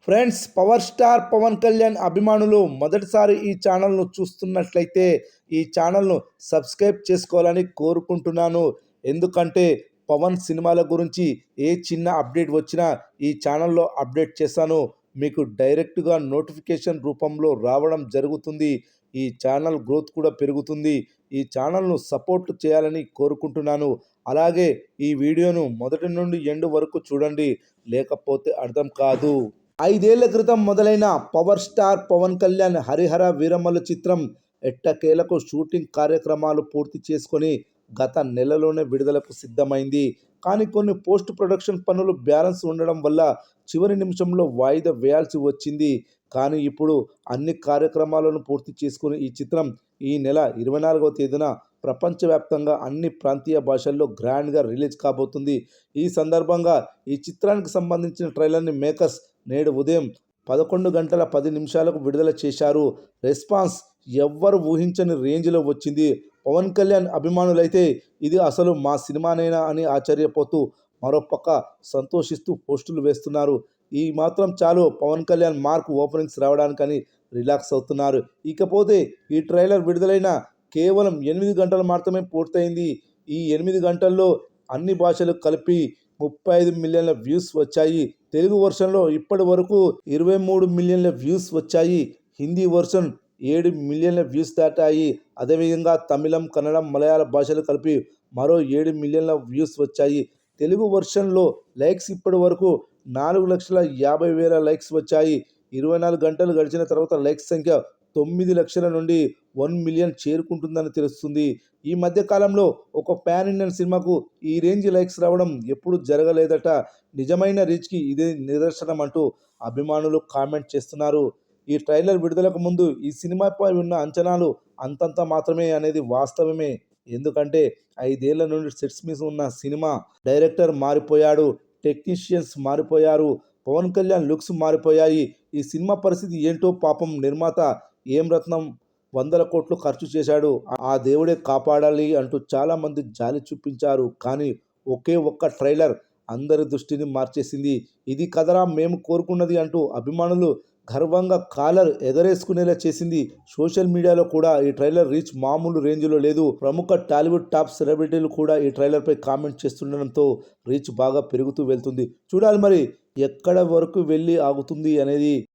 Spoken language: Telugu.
Friends, power star Pawan Kalyan అభిమానులు మొదటిసారి ఈ ఛానల్ను చూస్తున్నట్లయితే ఈ ఛానల్ను సబ్స్క్రైబ్ చేసుకోవాలని కోరుకుంటున్నాను. ఎందుకంటే పవన్ సినిమాల గురించి ఏ చిన్న అప్డేట్ వచ్చినా ఈ ఛానల్లో అప్డేట్ చేస్తాను. మీకు డైరెక్ట్గా నోటిఫికేషన్ రూపంలో రావడం జరుగుతుంది. ఈ ఛానల్ గ్రోత్ కూడా పెరుగుతుంది. ఈ ఛానల్ను సపోర్ట్ చేయాలని కోరుకుంటున్నాను. అలాగే ఈ వీడియోను మొదటి నుండి ఎండ్ వరకు చూడండి, లేకపోతే అర్థం కాదు. 5 ఏళ్ల క్రితం మొదలైన పవర్ స్టార్ పవన్ కళ్యాణ్ హరిహర వీరమల్లు చిత్రం ఎట్టకేలకు షూటింగ్ కార్యక్రమాలు పూర్తి చేసుకొని గత నెలలోనే విడుదలకు సిద్ధమైంది. కానీ కొన్ని పోస్ట్ ప్రొడక్షన్ పనులు బ్యాలెన్స్ ఉండడం వల్ల చివరి నిమిషంలో వాయిదా వేయాల్సి వచ్చింది. కానీ ఇప్పుడు అన్ని కార్యక్రమాలను పూర్తి చేసుకుని ఈ చిత్రం ఈ నెల 24వ తేదీన ప్రపంచవ్యాప్తంగా అన్ని ప్రాంతీయ భాషల్లో గ్రాండ్గా రిలీజ్ కాబోతుంది. ఈ సందర్భంగా ఈ చిత్రానికి సంబంధించిన ట్రైలర్ని మేకర్స్ నేడు ఉదయం 11:10 విడుదల చేశారు. రెస్పాన్స్ ఎవ్వరు ఊహించని రేంజ్లో వచ్చింది. పవన్ కళ్యాణ్ అభిమానులైతే ఇది అసలు మా సినిమానేనా అని ఆశ్చర్యపోతూ, మరోపక్క సంతోషిస్తూ పోస్టులు వేస్తున్నారు. ఈ మాత్రం చాలు పవన్ కళ్యాణ్ మార్క్ ఓపెనింగ్స్ రావడానికని రిలాక్స్ అవుతున్నారు. ఇకపోతే ఈ ట్రైలర్ విడుదలైన కేవలం 8 గంటలు మాత్రమే పూర్తయింది. ఈ 8 గంటల్లో అన్ని భాషలు కలిపి 35 మిలియన్ల వ్యూస్ వచ్చాయి. తెలుగు వర్షన్లో ఇప్పటి వరకు 23 మిలియన్ల వ్యూస్ వచ్చాయి. హిందీ వర్షన్ 7 మిలియన్ల వ్యూస్ దాటాయి. అదేవిధంగా తమిళం, కన్నడం, మలయాళ భాషలు కలిపి మరో 7 మిలియన్ల వ్యూస్ వచ్చాయి. తెలుగు వర్షన్లో లైక్స్ ఇప్పటి వరకు 4,50,000 లైక్స్ వచ్చాయి. 24 గంటలు గడిచిన తర్వాత లైక్స్ సంఖ్య 9 లక్షల నుండి 1 మిలియన్ చేరుకుంటుందని తెలుస్తుంది. ఈ మధ్య కాలంలో ఒక పాన్ ఇండియన్ సినిమాకు ఈ రేంజ్ లైక్స్ రావడం ఎప్పుడు జరగలేదట. నిజమైన రీచ్కి ఇదే నిదర్శనం అంటూ అభిమానులు కామెంట్ చేస్తున్నారు. ఈ ట్రైలర్ విడుదలకు ముందు ఈ సినిమాపై ఉన్న అంచనాలు అంతంత మాత్రమే అనేది వాస్తవమే. ఎందుకంటే 5 ఏళ్ల నుండి సెట్స్ మీద ఉన్న సినిమా డైరెక్టర్ మారిపోయాడు, టెక్నీషియన్స్ మారిపోయారు, పవన్ కళ్యాణ్ లుక్స్ మారిపోయాయి. ఈ సినిమా పరిస్థితి ఏంటో పాపం నిర్మాత ఏం రత్నం 100 కోట్లు ఖర్చు చేశాడు, ఆ దేవుడే కాపాడాలి అంటూ చాలామంది జాలి చూపించారు. కానీ ఒకే ఒక్క ట్రైలర్ అందరి దృష్టిని మార్చేసింది. ఇది కదరా మేము కోరుకున్నది అంటూ అభిమానులు గర్వంగా కాలర్ ఎగరేసుకునేలా చేసింది. సోషల్ మీడియాలో కూడా ఈ ట్రైలర్ రీచ్ మామూలు రేంజ్లో లేదు. ప్రముఖ టాలీవుడ్ టాప్ సెలబ్రిటీలు కూడా ఈ ట్రైలర్పై కామెంట్ చేస్తుండడంతో రీచ్ బాగా పెరుగుతూ వెళ్తుంది. చూడాలి మరి ఎక్కడ వరకు వెళ్ళి ఆగుతుంది అనేది.